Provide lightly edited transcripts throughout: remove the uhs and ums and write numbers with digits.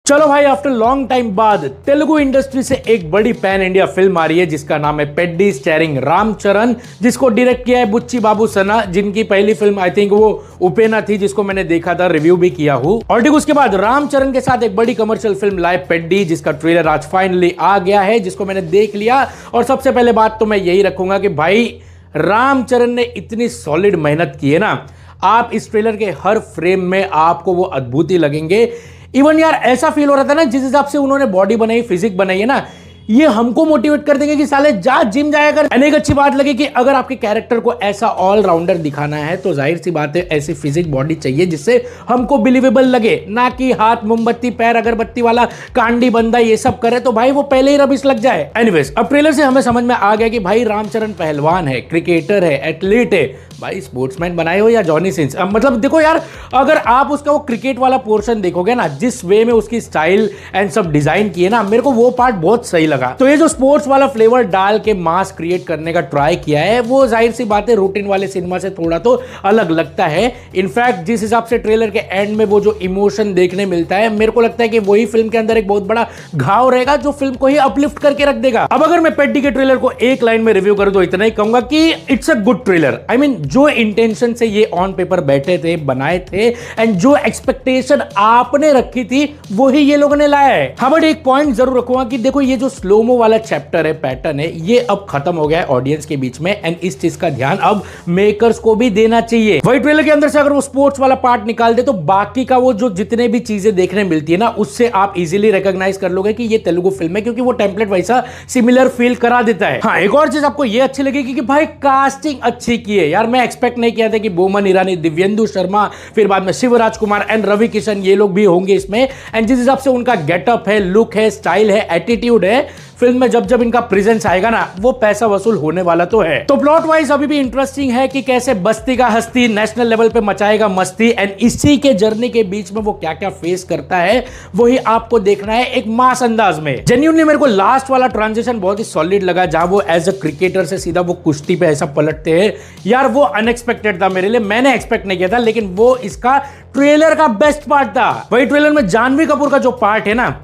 चलो भाई, after long time बाद तेलुगु इंडस्ट्री से एक बड़ी पैन इंडिया फिल्म आ रही है जिसका नाम है पेड्डी, स्टारिंग रामचरण, जिसको डायरेक्ट किया है बुच्ची बाबू सना, जिनकी पहली फिल्म आई थिंक वो उपेना थी, जिसको मैंने देखा था, रिव्यू भी किया हूं। और ठीक उसके बाद रामचरण के साथ एक बड़ी कमर्शियल फिल्म लाइव पेड्डी, जिसका ट्रेलर आज फाइनली आ गया है, जिसको मैंने देख लिया। और सबसे पहले बात तो मैं यही रखूंगा कि भाई रामचरण ने इतनी सॉलिड मेहनत की है ना, आप इस ट्रेलर के हर फ्रेम में आपको वो अद्भुत ही लगेंगे। इवन यार ऐसा फील हो रहा था ना, जिस हिसाब से उन्होंने बॉडी बनाई, फिजिक बनाई है ना, ये हमको मोटिवेट कर देंगे कि साले जा जिम जाया कर। अनेक अच्छी बात लगी कि अगर आपके कैरेक्टर को ऐसा ऑलराउंडर दिखाना है तो जाहिर सी बात है ऐसी फिजिक बॉडी चाहिए जिससे हमको बिलीवेबल लगे, ना कि हाथ मोमबत्ती पैर अगरबत्ती वाला कांडी बंदा ये सब करे तो भाई वो पहले ही रबिश लग जाए। एनीवेज, अब ट्रेलर से हमें समझ में आ गया कि भाई रामचरण पहलवान है, क्रिकेटर है, एथलीट है। भाई स्पोर्ट्समैन बनाए हो या जॉनी सिंस, मतलब देखो यार, अगर आप उसका वो क्रिकेट वाला पोर्शन देखोगे ना, जिस वे में उसकी स्टाइल एंड सब डिजाइन किए ना, मेरे को वो पार्ट बहुत सही लगा। तो ये जो स्पोर्ट्स वाला फ्लेवर डाल के मास क्रिएट करने का ट्राई किया है, वो जाहिर सी बात है रूटीन वाले सिनेमा से थोड़ा तो अलग लगता है। इनफैक्ट जिस हिसाब से ट्रेलर के एंड में वो जो इमोशन देखने मिलता है, मेरे को लगता है कि वही फिल्म के अंदर एक बहुत बड़ा घाव रहेगा जो फिल्म को ही अपलिफ्ट करके रख देगा। अब अगर मैं पेड्डी के ट्रेलर को एक लाइन में रिव्यू करूं तो इतना ही कहूंगा कि it's a good trailer. I mean जो इंटेंशन से ये ऑन पेपर बैठे थे, बनाए थे, एंड जो एक्सपेक्टेशन आपने रखी थी वही ये लोगों ने लाया है। हाँ, बट एक पॉइंट जरूर रखूंगा कि देखो ये जो स्लोमो वाला चैप्टर है, पैटर्न है, ये अब खत्म हो गया है ऑडियंस के बीच में, एंड इस चीज का ध्यान अब मेकर्स को भी देना चाहिए। वही ट्रेलर के अंदर से अगर वो स्पोर्ट्स वाला पार्ट निकाल दे तो बाकी का वो जो जितने भी चीजें देखने मिलती है ना, उससे आप इजीली रिकॉग्नाइज कर लोगे कि ये तेलुगु फिल्म है, क्योंकि वो टेम्पलेट वैसा सिमिलर फील करा देता है। हाँ, एक और चीज आपको ये अच्छी लगेगी कि भाई कास्टिंग अच्छी की है यार। मैं एक्सपेक्ट नहीं किया था कि बोमन ईरानी, दिव्येंदु शर्मा, फिर बाद में शिवराज कुमार एंड रवि किशन, ये लोग भी होंगे इसमें। एंड जिस हिसाब से उनका गेटअप है, लुक है, स्टाइल है, एटीट्यूड है, फिल्म में जब जब इनका प्रेजेंस आएगा ना, वो पैसा वसूल होने वाला तो है। तो प्लॉट वाइज अभी भी इंटरेस्टिंग है कि कैसे बस्ती का हस्ती नेशनल लेवल पे मचाएगा मस्ती, एंड इसी के जर्नी के बीच में वो क्या क्या फेस करता है वही आपको देखना है एक मास अंदाज में। जेन्युइनली मेरे को लास्ट वाला ट्रांजिशन बहुत ही सॉलिड लगा, जहां वो एज अ क्रिकेटर से सीधा वो कुश्ती पे ऐसा पलटते हैं यार, वो अनएक्सपेक्टेड था मेरे लिए। मैंने एक्सपेक्ट नहीं किया था, लेकिन वो इसका ट्रेलर का बेस्ट पार्ट था। वही ट्रेलर में जानवी कपूर का जो पार्ट है ना,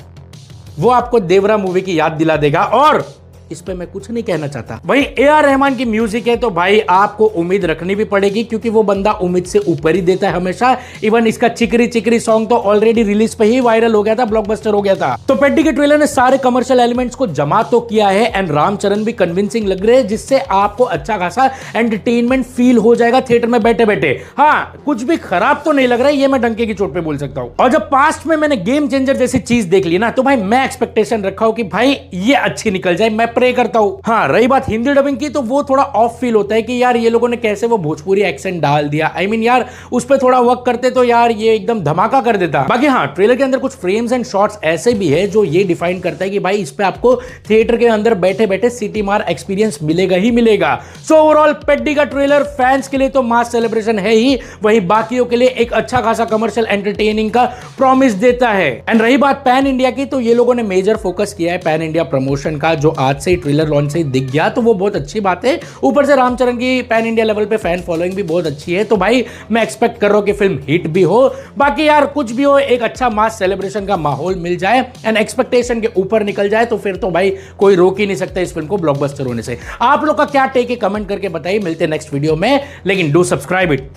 वो आपको देवरा मूवी की याद दिला देगा। और इस पे मैं कुछ नहीं कहना चाहता। वही AR रहमान की म्यूजिक है तो भाई आपको उम्मीद रखनी भी पड़ेगी, क्योंकि वो बंदा उम्मीद से ऊपर ही देता है हमेशा। इवन इसका चिकरी चिकरी सॉन्ग तो ऑलरेडी रिलीज पे ही वायरल हो गया था, ब्लॉकबस्टर हो गया था। तो पेड्डी के ट्रेलर ने सारे कमर्शियल एलिमेंट्स को जमा तो किया है, एंड रामचरण भी कन्विंसिंग लग रहे हैं, जिससे आपको अच्छा खासा एंटरटेनमेंट फील हो जाएगा थिएटर में बैठे बैठे। हाँ, कुछ भी खराब तो नहीं लग रहा है, ये मैं डंके की चोट पे बोल सकता हूं। और जब पास्ट में मैंने गेम चेंजर जैसी चीज देख ली ना, तो भाई मैं एक्सपेक्टेशन रखा हूं कि भाई ये अच्छी निकल जाए, मैं प्रे करता हूं। हाँ, रही बात हिंदी डबिंग की, तो वो थोड़ा ऑफ फील होता है कि यार ये लोगों ने कैसे वो भोजपुरी एक्सेंट डाल दिया। आई मीन यार उस पर थोड़ा वर्क करते तो यार ये एकदम धमाका कर देता। बाकी हाँ, ट्रेलर के अंदर कुछ फ्रेम्स एंड शॉट्स ऐसे भी है जो ये डिफाइन करता है कि भाई इस पे आपको थिएटर के अंदर बैठे बैठे सिटी मार एक्सपीरियंस मिलेगा ही मिलेगा। सो ओवरऑल पेड्डी का ट्रेलर फैंस के लिए तो मास सेलिब्रेशन है ही, वही बाकियों के लिए एक अच्छा खासा कमर्शियल एंटरटेनिंग का प्रॉमिस देता है। एंड रही बात पैन इंडिया की, तो ये लोगों ने मेजर फोकस किया है पैन इंडिया प्रमोशन का, जो आज से ही ट्रेलर लॉन्च से दिख गया, तो वो बहुत अच्छी बात है। ऊपर से रामचरण की पैन इंडिया लेवल पे फैन फॉलोइंग भी बहुत अच्छी है, तो भाई मैं एक्सपेक्ट कर रहा हूं कि फिल्म हिट भी हो। बाकी यार कुछ भी हो, एक अच्छा मास सेलिब्रेशन का माहौल मिल जाए एंड एक्सपेक्टेशन के ऊपर निकल जाए, तो फिर तो भाई कोई रोक ही नहीं सकता इस फिल्म को ब्लॉकबस्टर होने से। आप लोग का क्या टेक है कमेंट करके बताइए। मिलते हैं नेक्स्ट वीडियो में, लेकिन डू सब्सक्राइब इट।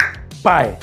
बाय।